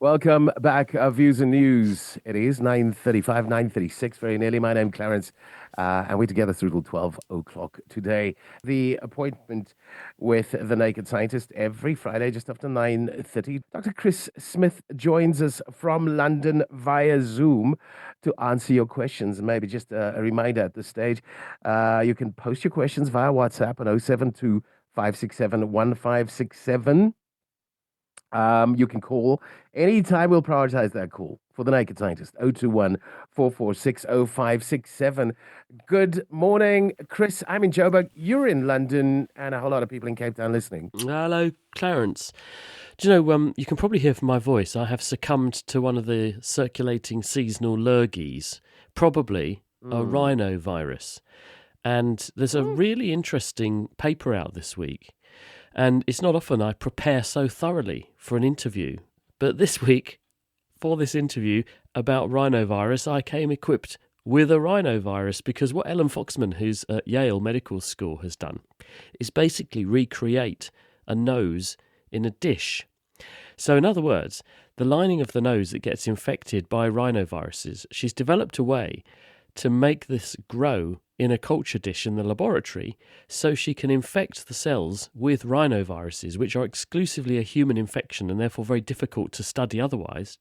Welcome back, Views and News. It is 9:35, 9:36, very nearly. My name Clarence, and we're together through till 12 o'clock today. The appointment with the Naked Scientist every Friday just after 9:30. Dr. Chris Smith joins us from London via Zoom to answer your questions. Maybe just a reminder at this stage, you can post your questions via WhatsApp on 072 567 1567. You can call anytime. We'll prioritize that call for the Naked Scientist. 021 446 0567. Good morning, Chris. I'm in Joburg. You're in London, and a whole lot of people in Cape Town listening. Hello, Clarence. Do you know, you can probably hear from my voice, I have succumbed to one of the circulating seasonal lurgies, probably a rhinovirus. And there's a really interesting paper out this week. And it's not often I prepare so thoroughly for an interview. But this week, for this interview about rhinovirus, I came equipped with a rhinovirus because what Ellen Foxman, who's at Yale Medical School, has done is basically recreate a nose in a dish. So in other words, the lining of the nose that gets infected by rhinoviruses, she's developed a way to make this grow in a culture dish in the laboratory so she can infect the cells with rhinoviruses, which are exclusively a human infection and therefore very difficult to study otherwise,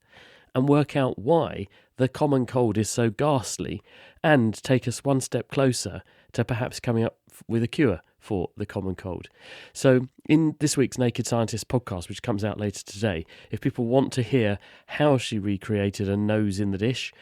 and work out why the common cold is so ghastly and take us one step closer to perhaps coming up with a cure for the common cold. So in this week's Naked Scientist podcast, which comes out later today, if people want to hear how she recreated a nose in the dish,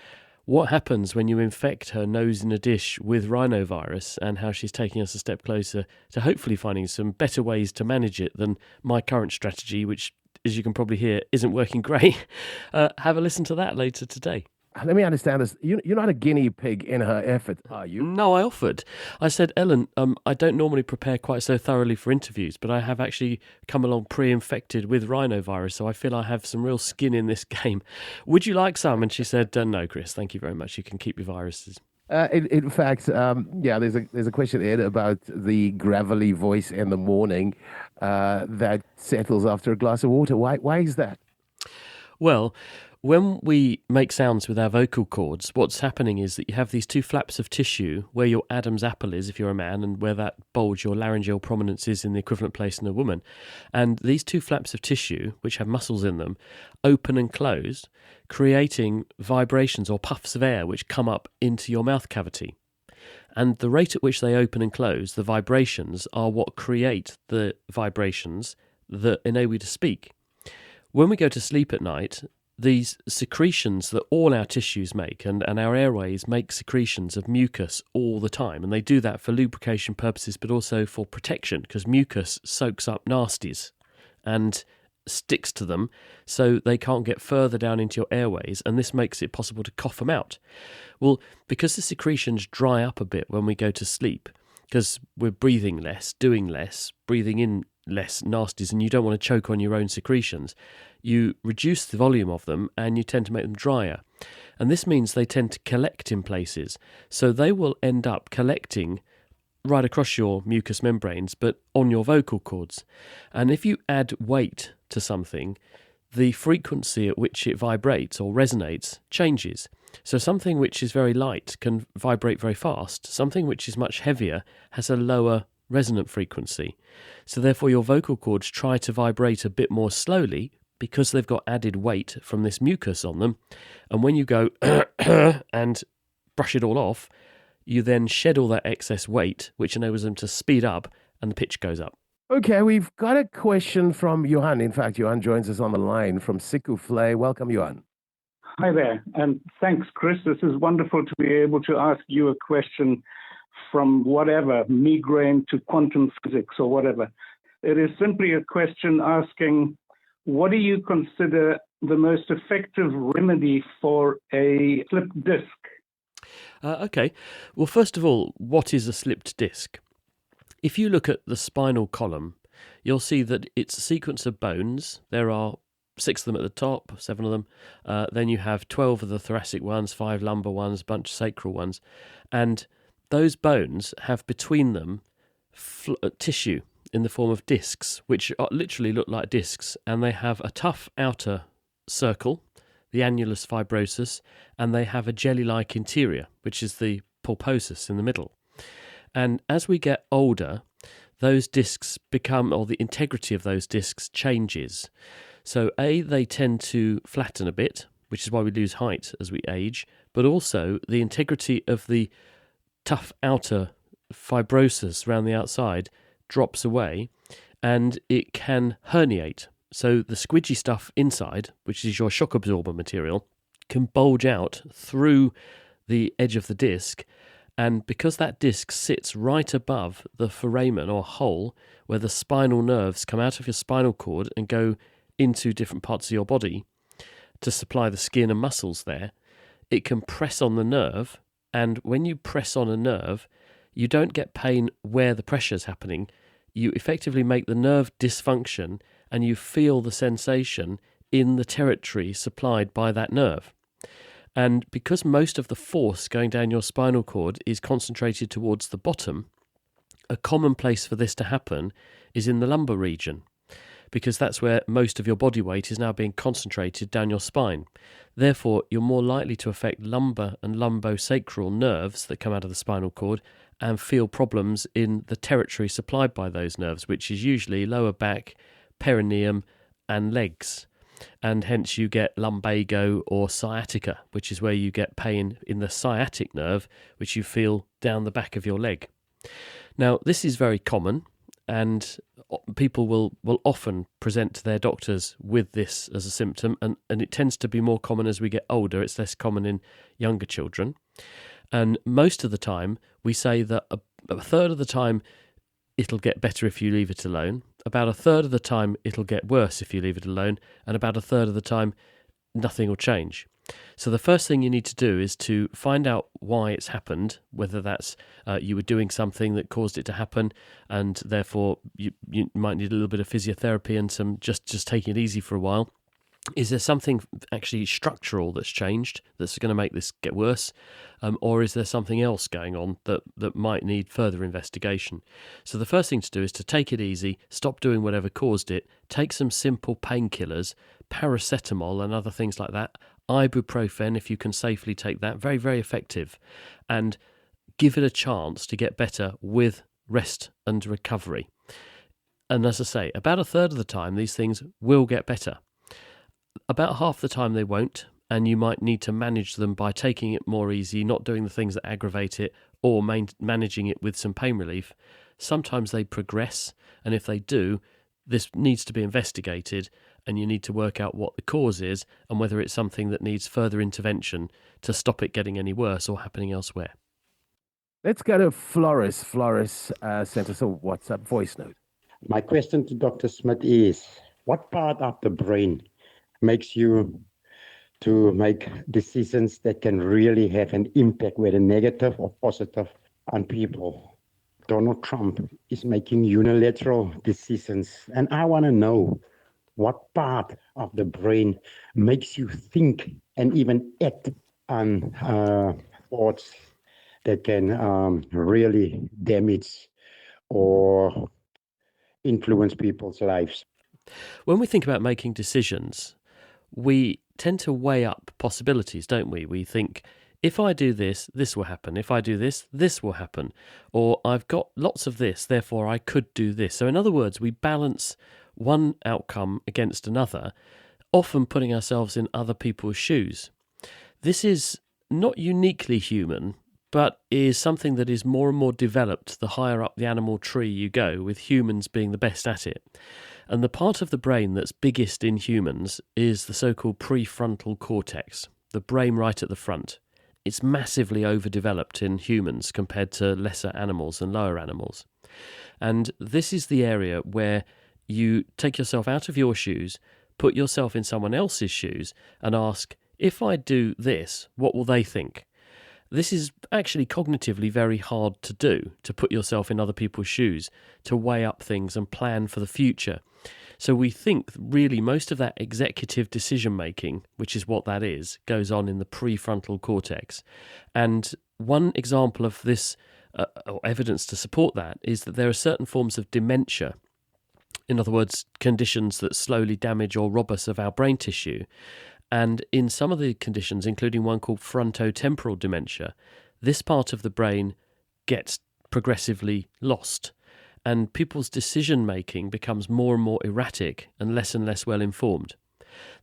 what happens when you infect her nose in a dish with rhinovirus, and how she's taking us a step closer to hopefully finding some better ways to manage it than my current strategy, which, as you can probably hear, isn't working great. Have a listen to that later today. Let me understand this. You're not a guinea pig in her effort, are you? No, I offered. I said, Ellen, I don't normally prepare quite so thoroughly for interviews, but I have actually come along pre-infected with rhinovirus, so I feel I have some real skin in this game. Would you like some? And she said, no, Chris, thank you very much. You can keep your viruses. In fact, there's a question here about the gravelly voice in the morning that settles after a glass of water. Why is that? Well, when we make sounds with our vocal cords, what's happening is that you have these two flaps of tissue where your Adam's apple is if you're a man, and where that bulge, your laryngeal prominence, is in the equivalent place in a woman. And these two flaps of tissue, which have muscles in them, open and close, creating vibrations or puffs of air which come up into your mouth cavity. And the rate at which they open and close, the vibrations, are what create the vibrations that enable you to speak. When we go to sleep at night, these secretions that all our tissues make, and our airways make secretions of mucus all the time, and they do that for lubrication purposes but also for protection, because mucus soaks up nasties and sticks to them so they can't get further down into your airways, and this makes it possible to cough them out. Well, because the secretions dry up a bit when we go to sleep, because we're breathing less, doing less, breathing in less nasties, and you don't want to choke on your own secretions, you reduce the volume of them and you tend to make them drier. And this means they tend to collect in places. So they will end up collecting right across your mucous membranes, but on your vocal cords. And if you add weight to something, the frequency at which it vibrates or resonates changes. So something which is very light can vibrate very fast. Something which is much heavier has a lower resonant frequency. So therefore your vocal cords try to vibrate a bit more slowly because they've got added weight from this mucus on them. And when you go and brush it all off, you then shed all that excess weight, which enables them to speed up, and the pitch goes up. Okay, we've got a question from Johan. In fact, Johan joins us on the line from Sikufle. Welcome, Johan. Hi there, and thanks, Chris. This is wonderful to be able to ask you a question from whatever, migraine to quantum physics or whatever. It is simply a question asking, what do you consider the most effective remedy for a slipped disc? Okay, well, first of all, what is a slipped disc? If you look at the spinal column, you'll see that it's a sequence of bones. There are 6 of them at the top, 7 of them. Then you have 12 of the thoracic ones, 5 lumbar ones, a bunch of sacral ones. And those bones have between them tissue in the form of discs, which literally look like discs, and they have a tough outer circle, the annulus fibrosus, and they have a jelly-like interior, which is the pulposus in the middle. And as we get older, those discs become, or the integrity of those discs changes. So they tend to flatten a bit, which is why we lose height as we age, but also the integrity of the tough outer fibrosis around the outside drops away, and it can herniate. So the squidgy stuff inside, which is your shock absorber material, can bulge out through the edge of the disc, and because that disc sits right above the foramen or hole where the spinal nerves come out of your spinal cord and go into different parts of your body to supply the skin and muscles there, it can press on the nerve, and when you press on a nerve, you don't get pain where the pressure is happening. You effectively make the nerve dysfunction, and you feel the sensation in the territory supplied by that nerve. And because most of the force going down your spinal cord is concentrated towards the bottom, a common place for this to happen is in the lumbar region, because that's where most of your body weight is now being concentrated down your spine. Therefore, you're more likely to affect lumbar and lumbosacral nerves that come out of the spinal cord and feel problems in the territory supplied by those nerves, which is usually lower back, perineum, and legs. And hence you get lumbago or sciatica, which is where you get pain in the sciatic nerve, which you feel down the back of your leg. Now, this is very common, and people will often present to their doctors with this as a symptom, and it tends to be more common as we get older. It's less common in younger children. And most of the time, we say that a third of the time it'll get better if you leave it alone. About a third of the time, it'll get worse if you leave it alone. And about a third of the time, nothing will change. So the first thing you need to do is to find out why it's happened, whether that's you were doing something that caused it to happen, and therefore you might need a little bit of physiotherapy and some just taking it easy for a while. Is there something actually structural that's changed that's going to make this get worse? Or is there something else going on that might need further investigation? So the first thing to do is to take it easy, stop doing whatever caused it, take some simple painkillers, paracetamol and other things like that, ibuprofen if you can safely take that, very, very effective, and give it a chance to get better with rest and recovery. And as I say, about a third of the time these things will get better. About half the time they won't, and you might need to manage them by taking it more easy, not doing the things that aggravate it, or managing it with some pain relief. Sometimes they progress, and if they do, this needs to be investigated, and you need to work out what the cause is and whether it's something that needs further intervention to stop it getting any worse or happening elsewhere. Let's go to Floris. Floris sent us a WhatsApp voice note. My question to Dr. Smith is, what part of the brain makes you to make decisions that can really have an impact, whether negative or positive, on people? Donald Trump is making unilateral decisions, and I want to know what part of the brain makes you think and even act on thoughts that can really damage or influence people's lives. When we think about making decisions, we tend to weigh up possibilities, don't we? We think, if I do this, this will happen. If I do this, this will happen. Or I've got lots of this, therefore I could do this. So in other words, we balance one outcome against another, often putting ourselves in other people's shoes. This is not uniquely human, but is something that is more and more developed the higher up the animal tree you go, with humans being the best at it. And the part of the brain that's biggest in humans is the so-called prefrontal cortex, the brain right at the front. It's massively overdeveloped in humans compared to lesser animals and lower animals. And this is the area where you take yourself out of your shoes, put yourself in someone else's shoes, and ask, if I do this, what will they think? This is actually cognitively very hard to do, to put yourself in other people's shoes, to weigh up things and plan for the future. So we think really most of that executive decision making, which is what that is, goes on in the prefrontal cortex. And one example of this, or evidence to support that, is that there are certain forms of dementia. In other words, conditions that slowly damage or rob us of our brain tissue. And in some of the conditions, including one called frontotemporal dementia, this part of the brain gets progressively lost, and people's decision-making becomes more and more erratic and less well informed.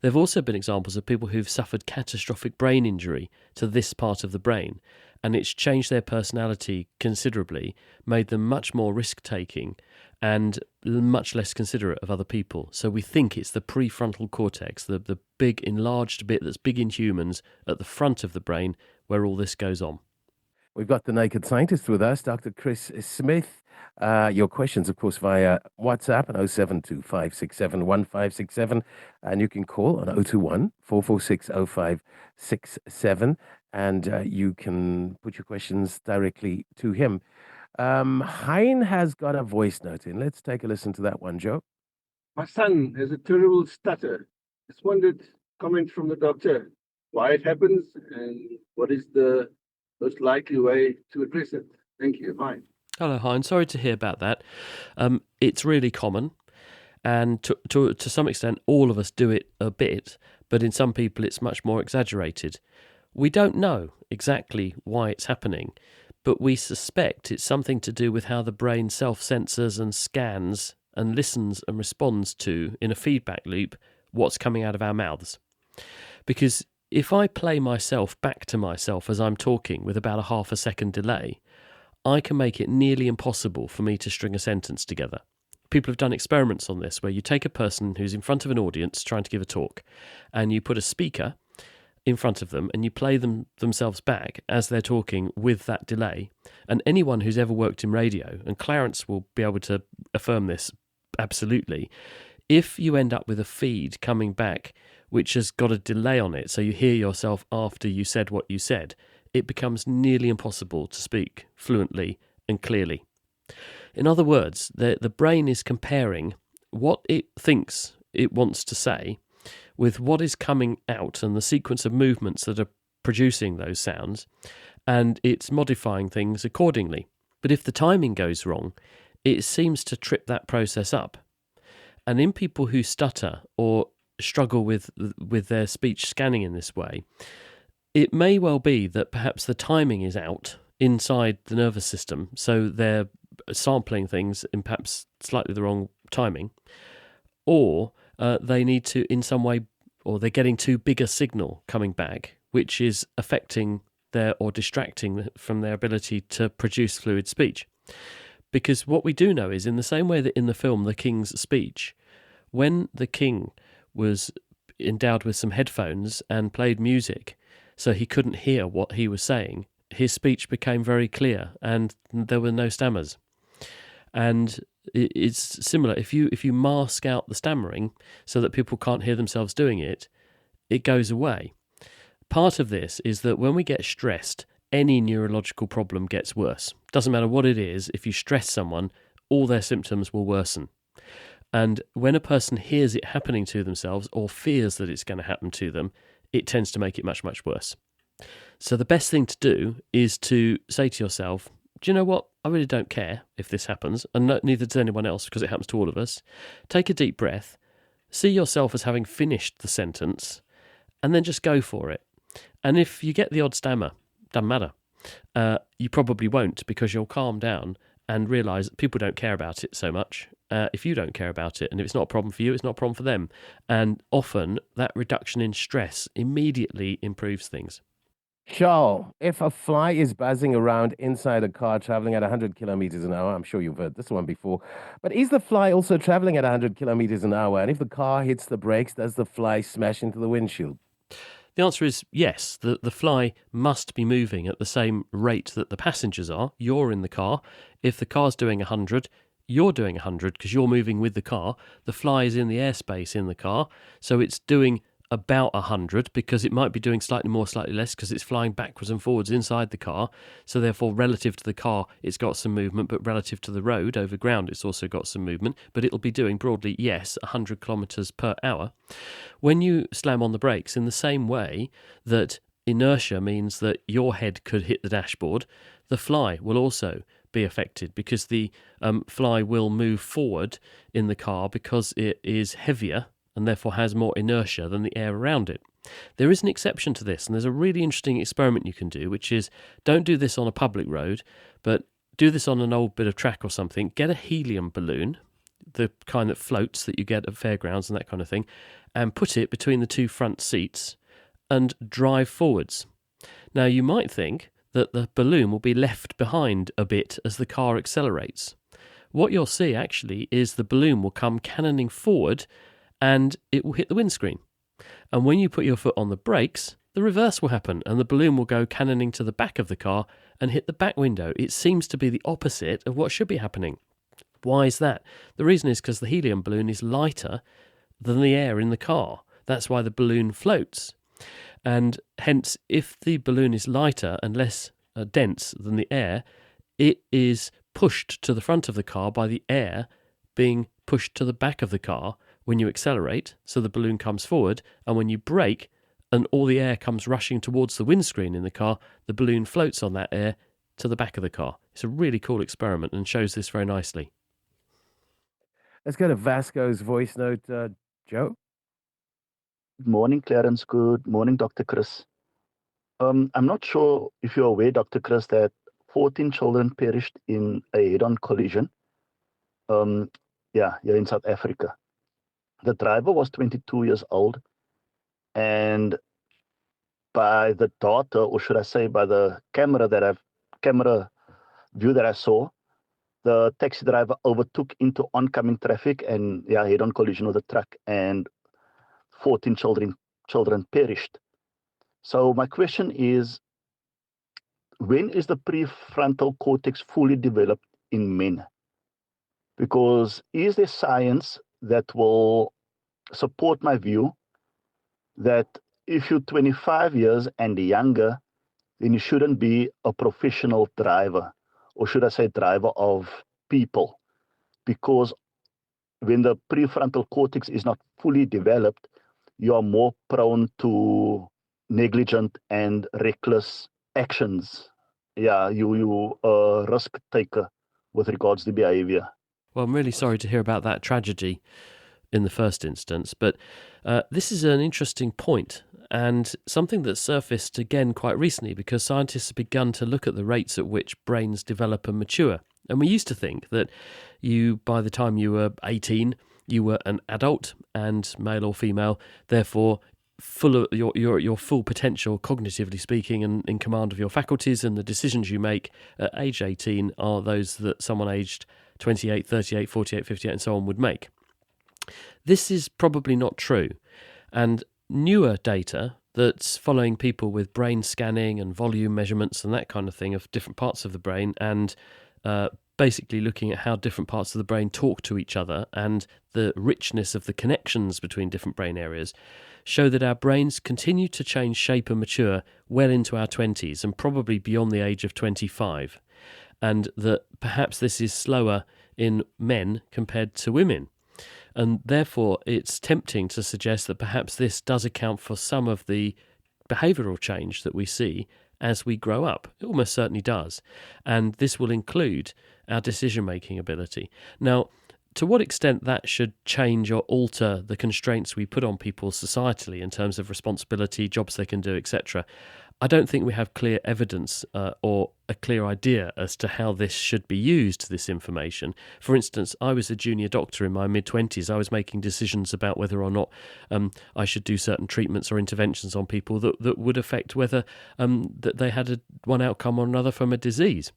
There have also been examples of people who've suffered catastrophic brain injury to this part of the brain, and it's changed their personality considerably, made them much more risk-taking and much less considerate of other people. So we think it's the prefrontal cortex, the big enlarged bit that's big in humans at the front of the brain where all this goes on. We've got the Naked Scientist with us, Dr. Chris Smith. Your questions, of course, via WhatsApp on 0725671567, and you can call on 021 446 0567, and you can put your questions directly to him. Hein has got a voice note in. Let's take a listen to that one, Joe. My son has a terrible stutter. Just wanted comment from the doctor why it happens and what is the most likely way to address it. Thank you. Bye. Hello, Hein. Sorry to hear about that. It's really common, and to some extent, all of us do it a bit, but in some people it's much more exaggerated. We don't know exactly why it's happening, but we suspect it's something to do with how the brain self-censors and scans and listens and responds to, in a feedback loop, what's coming out of our mouths. Because if I play myself back to myself as I'm talking with about a half a second delay, I can make it nearly impossible for me to string a sentence together. People have done experiments on this where you take a person who's in front of an audience trying to give a talk, and you put a speaker in front of them and you play themselves back as they're talking with that delay. And anyone who's ever worked in radio, and Clarence will be able to affirm this absolutely, if you end up with a feed coming back which has got a delay on it, so you hear yourself after you said what you said, it becomes nearly impossible to speak fluently and clearly. In other words, the brain is comparing what it thinks it wants to say with what is coming out and the sequence of movements that are producing those sounds, and it's modifying things accordingly. But if the timing goes wrong, it seems to trip that process up. And in people who stutter or struggle with their speech scanning in this way, it may well be that perhaps the timing is out inside the nervous system, so they're sampling things in perhaps slightly the wrong timing, or they need to, in some way, or they're getting too big a signal coming back, which is affecting or distracting from their ability to produce fluid speech. Because what we do know is, in the same way that in the film The King's Speech, when the king was endowed with some headphones and played music so he couldn't hear what he was saying, his speech became very clear and there were no stammers. And it's similar. If you mask out the stammering so that people can't hear themselves doing it, it goes away. Part of this is that when we get stressed, any neurological problem gets worse. Doesn't matter what it is, if you stress someone, all their symptoms will worsen. And when a person hears it happening to themselves or fears that it's going to happen to them, it tends to make it much, much worse. So the best thing to do is to say to yourself, do you know what? I really don't care if this happens, and neither does anyone else because it happens to all of us. Take a deep breath, see yourself as having finished the sentence, and then just go for it. And if you get the odd stammer, doesn't matter. You probably won't, because you'll calm down and realise that people don't care about it so much. If you don't care about it, and if it's not a problem for you, it's not a problem for them. And often that reduction in stress immediately improves things. Charles, if a fly is buzzing around inside a car traveling at 100 kilometers an hour, I'm sure you've heard this one before, but is the fly also traveling at 100 kilometers an hour? And if the car hits the brakes, does the fly smash into the windshield? The answer is yes. The fly must be moving at the same rate that the passengers are. You're in the car. If the car's doing 100, you're doing 100 because you're moving with the car. The fly is in the airspace in the car, so it's doing about 100 because it might be doing slightly more, slightly less because it's flying backwards and forwards inside the car. So therefore, relative to the car, it's got some movement, but relative to the road over ground, it's also got some movement. But it'll be doing broadly, yes, 100 kilometers per hour. When you slam on the brakes, in the same way that inertia means that your head could hit the dashboard, the fly will also be affected because the fly will move forward in the car because it is heavier and therefore has more inertia than the air around it. There is an exception to this, and there's a really interesting experiment you can do, which is don't do this on a public road, but do this on an old bit of track or something. Get a helium balloon, the kind that floats that you get at fairgrounds and that kind of thing, and put it between the two front seats and drive forwards. Now, you might think that the balloon will be left behind a bit as the car accelerates. What you'll see actually is the balloon will come cannoning forward and it will hit the windscreen. And when you put your foot on the brakes, the reverse will happen and the balloon will go cannoning to the back of the car and hit the back window. It seems to be the opposite of what should be happening. Why is that? The reason is because the helium balloon is lighter than the air in the car. That's why the balloon floats. And hence, if the balloon is lighter and less dense than the air, it is pushed to the front of the car by the air being pushed to the back of the car when you accelerate, so the balloon comes forward, and when you brake and all the air comes rushing towards the windscreen in the car, the balloon floats on that air to the back of the car. It's a really cool experiment and shows this very nicely. Let's go to Vasco's voice note, Joe. Good morning, Clarence. Good morning, Dr. Chris. I'm not sure if you're aware, Dr. Chris, that 14 children perished in a head-on collision. Here in South Africa. The driver was 22 years old, and by the data, or should I say by the camera view that I saw, the taxi driver overtook into oncoming traffic and head-on collision with a truck, and 14 children perished. So my question is, when is the prefrontal cortex fully developed in men? Because is there science that will support my view that if you're 25 years and younger, then you shouldn't be a professional driver, or should I say driver of people? Because when the prefrontal cortex is not fully developed, you are more prone to negligent and reckless actions. You a risk taker with regards to behavior. Well, I'm really sorry to hear about that tragedy in the first instance, but this is an interesting point and something that surfaced again quite recently because scientists have begun to look at the rates at which brains develop and mature. And we used to think that by the time you were 18, you were an adult and male or female, therefore full of your full potential, cognitively speaking, and in command of your faculties, and the decisions you make at age 18 are those that someone aged 28, 38, 48, 58 and so on would make. This is probably not true, and newer data that's following people with brain scanning and volume measurements and that kind of thing of different parts of the brain, and basically looking at how different parts of the brain talk to each other and the richness of the connections between different brain areas, show that our brains continue to change shape and mature well into our 20s and probably beyond the age of 25, and that perhaps this is slower in men compared to women. And therefore, it's tempting to suggest that perhaps this does account for some of the behavioural change that we see as we grow up. It almost certainly does. And this will include our decision-making ability. Now, to what extent that should change or alter the constraints we put on people societally in terms of responsibility, jobs they can do, etc., I don't think we have clear evidence or a clear idea as to how this should be used, this information. For instance, I was a junior doctor in my mid-20s. I was making decisions about whether or not I should do certain treatments or interventions on people that would affect whether that they had one outcome or another from a disease.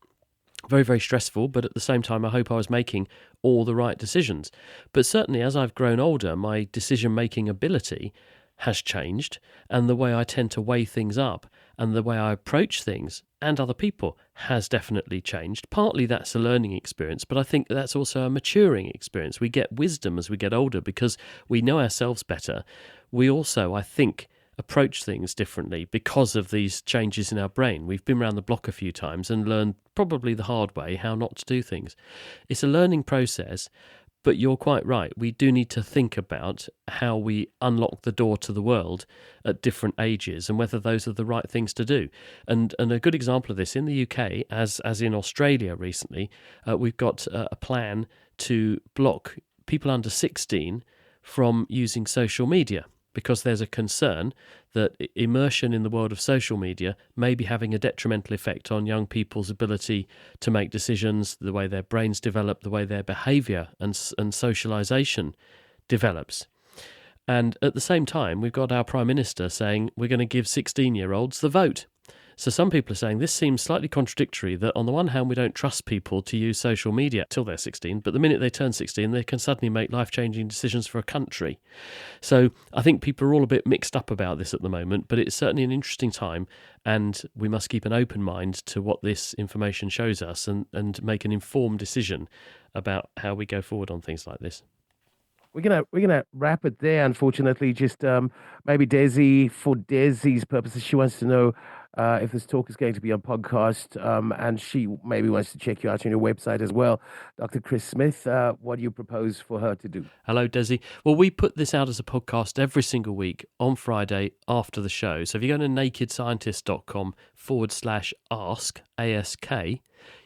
Very, very stressful, but at the same time, I hope I was making all the right decisions. But certainly, as I've grown older, my decision-making ability has changed, and the way I tend to weigh things up and the way I approach things and other people has definitely changed. Partly that's a learning experience, but I think that's also a maturing experience. We get wisdom as we get older because we know ourselves better. We also, I think, approach things differently because of these changes in our brain. We've been around the block a few times and learned probably the hard way how not to do things. It's a learning process, But you're quite right. We do need to think about how we unlock the door to the world at different ages and whether those are the right things to do. And a good example of this in the UK, as in Australia recently, we've got a plan to block people under 16 from using social media, because there's a concern that immersion in the world of social media may be having a detrimental effect on young people's ability to make decisions, the way their brains develop, the way their behaviour and socialisation develops. And at the same time, we've got our Prime Minister saying we're going to give 16-year-olds the vote. So some people are saying this seems slightly contradictory, that on the one hand we don't trust people to use social media till they're 16, but the minute they turn 16 they can suddenly make life-changing decisions for a country. So I think people are all a bit mixed up about this at the moment, but it's certainly an interesting time, and we must keep an open mind to what this information shows us and make an informed decision about how we go forward on things like this. We're gonna wrap it there. Unfortunately, just maybe Desi, for Desi's purposes, she wants to know if this talk is going to be on podcast, and she maybe wants to check you out on your website as well. Dr. Chris Smith, what do you propose for her to do? Hello, Desi. Well, we put this out as a podcast every single week on Friday after the show. So if you go to nakedscientist.com/ask, A-S-K,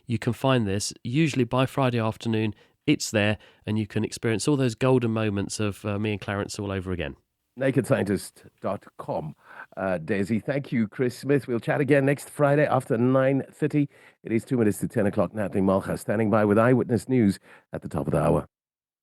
you can find this usually by Friday afternoon. It's there, and you can experience all those golden moments of me and Clarence all over again. nakedscientist.com. Desi, thank you, Chris Smith. We'll chat again next Friday after 9:30. It is 2 minutes to 10 o'clock. Natalie Malcha standing by with Eyewitness News at the top of the hour.